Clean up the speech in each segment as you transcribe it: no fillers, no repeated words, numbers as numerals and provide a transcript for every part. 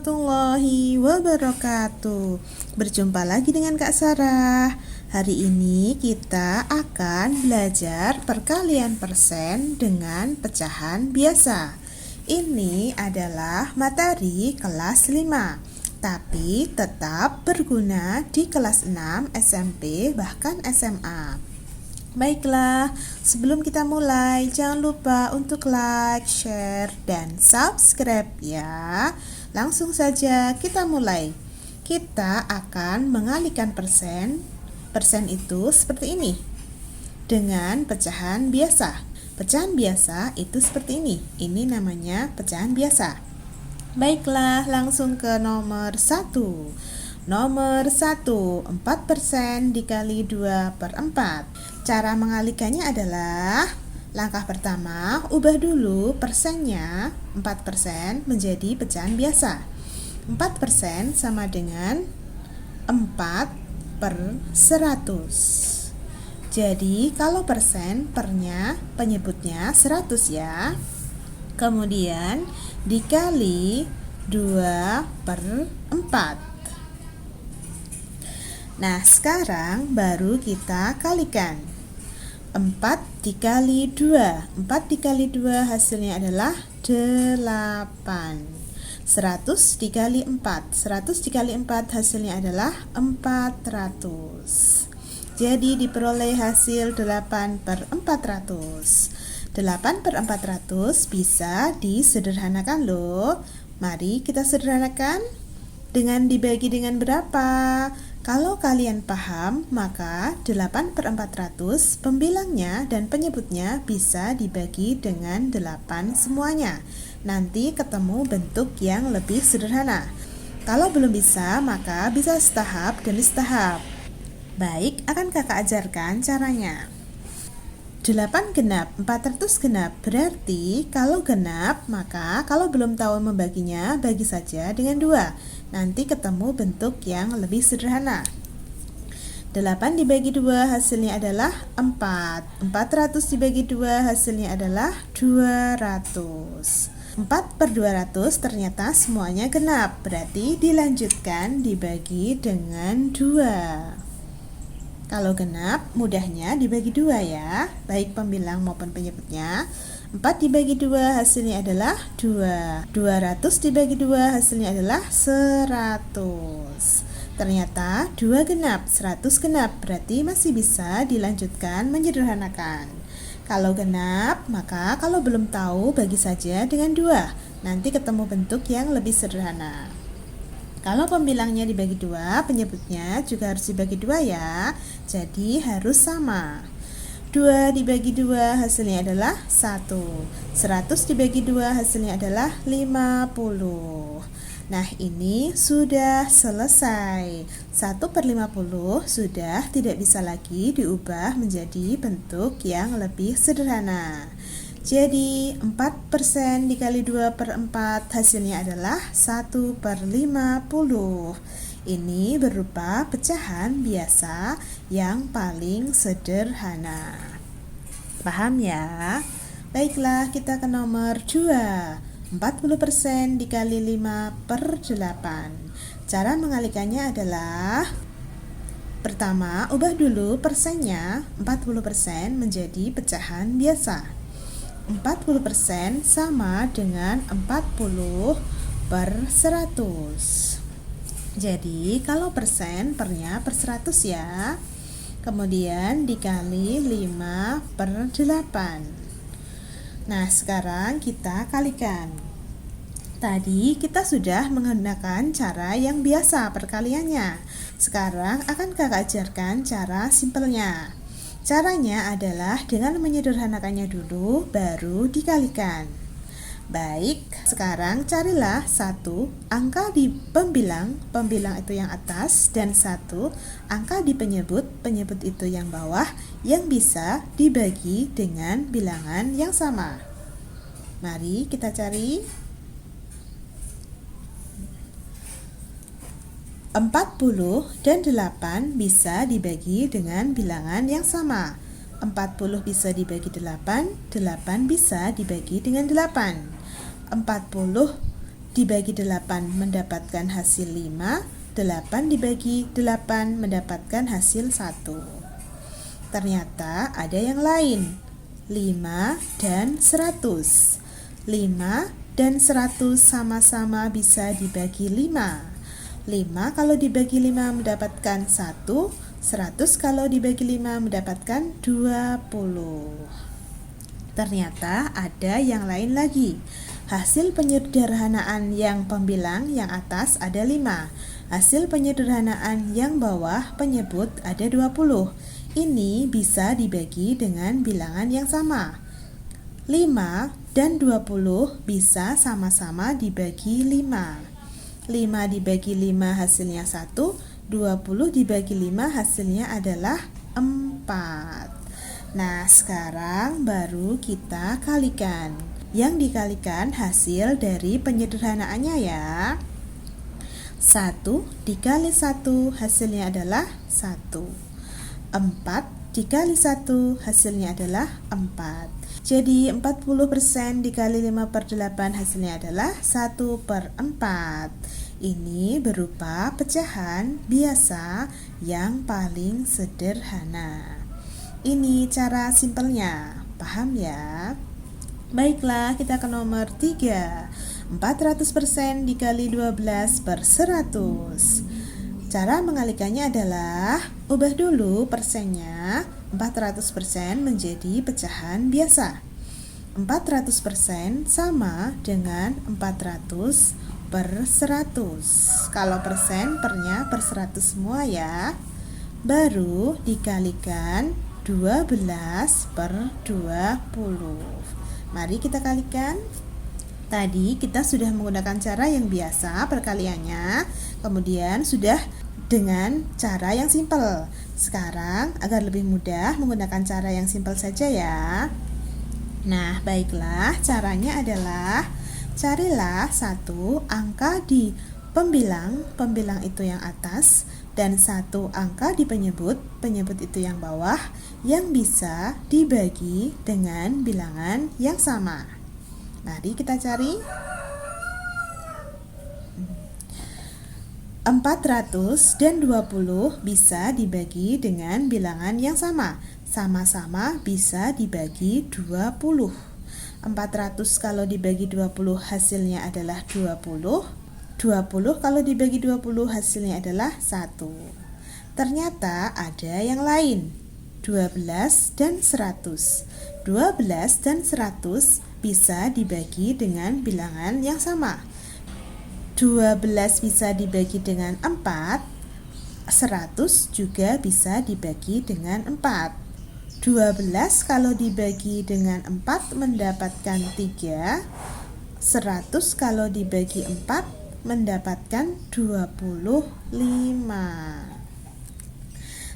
warahmatullahi wabarakatuh. Berjumpa lagi dengan Kak Sarah. Hari ini kita akan belajar perkalian persen dengan pecahan biasa. Ini adalah materi kelas 5, tapi tetap berguna di kelas 6, SMP, bahkan SMA. Baiklah, sebelum kita mulai, jangan lupa untuk like, share, dan subscribe ya. Langsung saja kita mulai. Kita akan mengalihkan persen. Persen itu seperti ini, dengan pecahan biasa. Pecahan biasa itu seperti ini. Ini namanya pecahan biasa. Baiklah, langsung ke nomor 1. Nomor 1, 4% dikali 2/4. Cara mengalihkannya adalah langkah pertama, ubah dulu persennya 4% menjadi pecahan biasa. 4% sama dengan 4/100. Jadi kalau persen pernya penyebutnya 100 ya. Kemudian dikali 2/4. Nah, sekarang baru kita kalikan. 4 dikali 2. 4 dikali 2 hasilnya adalah 8. 100 dikali 4. 100 dikali 4 hasilnya adalah 400. Jadi diperoleh hasil 8/400. 8/400 bisa disederhanakan loh. Mari kita sederhanakan. Dengan dibagi dengan berapa? Kalau kalian paham, maka 8/400 pembilangnya dan penyebutnya bisa dibagi dengan 8 semuanya. Nanti ketemu bentuk yang lebih sederhana. Kalau belum bisa, maka bisa setahap demi setahap. Baik, akan kakak ajarkan caranya. 8 genap, 400 genap. Berarti kalau genap, maka kalau belum tahu membaginya, bagi saja dengan 2. Nanti ketemu bentuk yang lebih sederhana. 8 dibagi 2 hasilnya adalah 4. 400 dibagi 2 hasilnya adalah 200. 4/200 ternyata semuanya genap. Berarti dilanjutkan dibagi dengan 2. Kalau genap, mudahnya dibagi 2 ya, baik pembilang maupun penyebutnya. 4 dibagi 2 hasilnya adalah 2. 200 dibagi 2 hasilnya adalah 100. Ternyata 2 genap, 100 genap, berarti masih bisa dilanjutkan menyederhanakan. Kalau genap, maka kalau belum tahu bagi saja dengan 2. Nanti ketemu bentuk yang lebih sederhana. Kalau pembilangnya dibagi 2, penyebutnya juga harus dibagi 2 ya. Jadi harus sama. 2 dibagi 2 hasilnya adalah 1. 100 dibagi 2 hasilnya adalah 50. Nah, ini sudah selesai. 1/50 sudah tidak bisa lagi diubah menjadi bentuk yang lebih sederhana. Jadi 4% dikali 2/4 hasilnya adalah 1/50. Ini berupa pecahan biasa yang paling sederhana. Paham ya? Baiklah, kita ke nomor 2. 40% dikali 5/8. Cara mengalihkannya adalah pertama, ubah dulu persennya 40% menjadi pecahan biasa. 40% sama dengan 40/100. Jadi kalau persen pernya per 100 ya. Kemudian dikali 5/8. Nah, sekarang kita kalikan. Tadi kita sudah menggunakan cara yang biasa perkaliannya. Sekarang akan kakak ajarkan cara simpelnya. Caranya adalah dengan menyederhanakannya dulu, baru dikalikan. Baik, sekarang carilah 1 angka di pembilang itu yang atas, dan 1 angka di penyebut itu yang bawah, yang bisa dibagi dengan bilangan yang sama. Mari kita cari. 40 dan 8 bisa dibagi dengan bilangan yang sama. 40 bisa dibagi 8, 8 bisa dibagi dengan 8. 40 dibagi 8 mendapatkan hasil 5, 8 dibagi 8 mendapatkan hasil 1. Ternyata ada yang lain, 5 dan 100. 5 dan 100 sama-sama bisa dibagi 5. 5 kalau dibagi 5 mendapatkan 1, 100 kalau dibagi 5 mendapatkan 20. Ternyata ada yang lain lagi. Hasil penyederhanaan yang pembilang yang atas ada 5. Hasil penyederhanaan yang bawah penyebut ada 20. Ini bisa dibagi dengan bilangan yang sama. 5 dan 20 bisa sama-sama dibagi 5. 5 dibagi 5 hasilnya 1, 20 dibagi 5 hasilnya adalah 4. Nah, sekarang baru kita kalikan. Yang dikalikan hasil dari penyederhanaannya ya. 1 dikali 1 hasilnya adalah 1. 4 dikali 1 hasilnya adalah 4. Jadi 40% dikali 5/8 hasilnya adalah 1/4. Ini berupa pecahan biasa yang paling sederhana. Ini cara simpelnya, paham ya? Baiklah, kita ke nomor 3. 400% dikali 12/100. Cara mengalikannya adalah ubah dulu persennya 400% menjadi pecahan biasa. 400% sama dengan 400/100. Kalau persen pernya per 100 semua ya. Baru dikalikan 12/20. Mari kita kalikan. Tadi kita sudah menggunakan cara yang biasa perkaliannya, kemudian sudah dengan cara yang simpel. Sekarang agar lebih mudah menggunakan cara yang simpel saja ya. Nah, baiklah, caranya adalah carilah satu angka di pembilang itu yang atas, dan satu angka di penyebut itu yang bawah, yang bisa dibagi dengan bilangan yang sama. Mari kita cari. 400 dan 20 bisa dibagi dengan bilangan yang sama. Sama-sama bisa dibagi 20. 400 kalau dibagi 20 hasilnya adalah 20. 20 kalau dibagi 20 hasilnya adalah 1. Ternyata ada yang lain, 12 dan 100. 12 dan 100 bisa dibagi dengan bilangan yang sama. 12 bisa dibagi dengan 4, 100 juga bisa dibagi dengan 4. 12 kalau dibagi dengan 4 mendapatkan 3, 100 kalau dibagi 4 mendapatkan 25.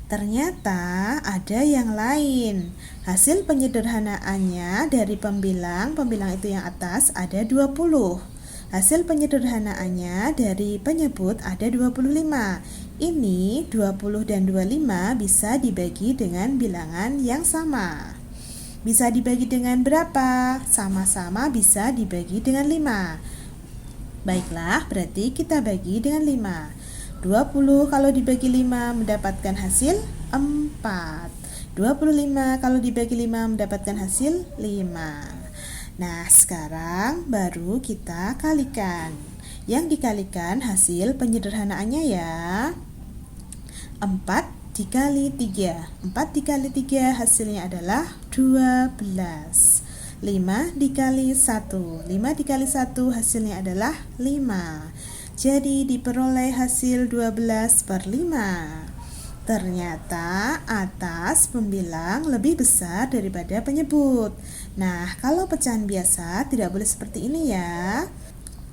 Ternyata ada yang lain. Hasil penyederhanaannya dari pembilang itu yang atas ada 20. Hasil penyederhanaannya dari penyebut ada 25. Ini 20 dan 25 bisa dibagi dengan bilangan yang sama. Bisa dibagi dengan berapa? Sama-sama bisa dibagi dengan 5. Baiklah, berarti kita bagi dengan 5. 20 kalau dibagi 5 mendapatkan hasil 4. 25 kalau dibagi 5 mendapatkan hasil 5. Nah, sekarang baru kita kalikan. Yang dikalikan hasil penyederhanaannya ya. 4 dikali 3. 4 dikali 3 hasilnya adalah 12. 5 dikali 1. 5 dikali 1 hasilnya adalah 5. Jadi diperoleh hasil 12/5. Ternyata atas pembilang lebih besar daripada penyebut. Nah, kalau pecahan biasa tidak boleh seperti ini ya.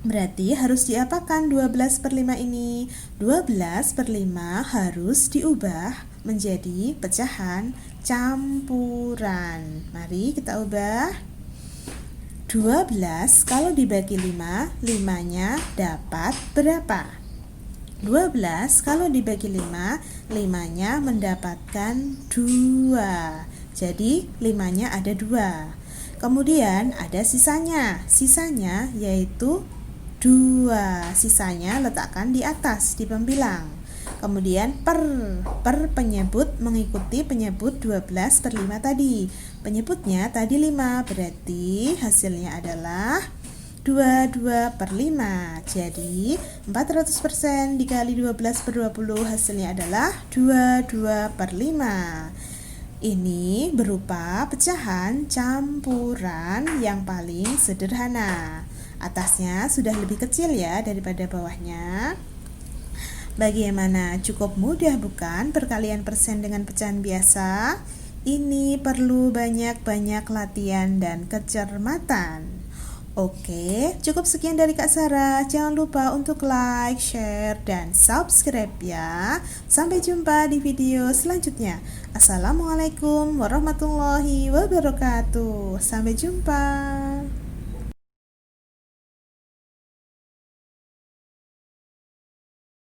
Berarti harus diapakan 12/5 ini? 12/5 harus diubah menjadi pecahan campuran. Mari kita ubah. 12 kalau dibagi 5, 5-nya dapat berapa? 12 kalau dibagi 5, 5-nya mendapatkan 2. Jadi 5-nya ada 2. Kemudian ada sisanya. Sisanya yaitu 2. Sisanya letakkan di atas di pembilang. Kemudian per penyebut mengikuti penyebut 12 per 5 tadi. Penyebutnya tadi 5, berarti hasilnya adalah 22 per 5. Jadi 400% dikali 12 per 20 hasilnya adalah 22 per 5. Ini berupa pecahan campuran yang paling sederhana. Atasnya sudah lebih kecil ya daripada bawahnya. Bagaimana? Cukup mudah bukan perkalian persen dengan pecahan biasa? Ini perlu banyak-banyak latihan dan kecermatan. Oke, cukup sekian dari Kak Sarah. Jangan lupa untuk like, share, dan subscribe ya. Sampai jumpa di video selanjutnya. Assalamualaikum warahmatullahi wabarakatuh. Sampai jumpa.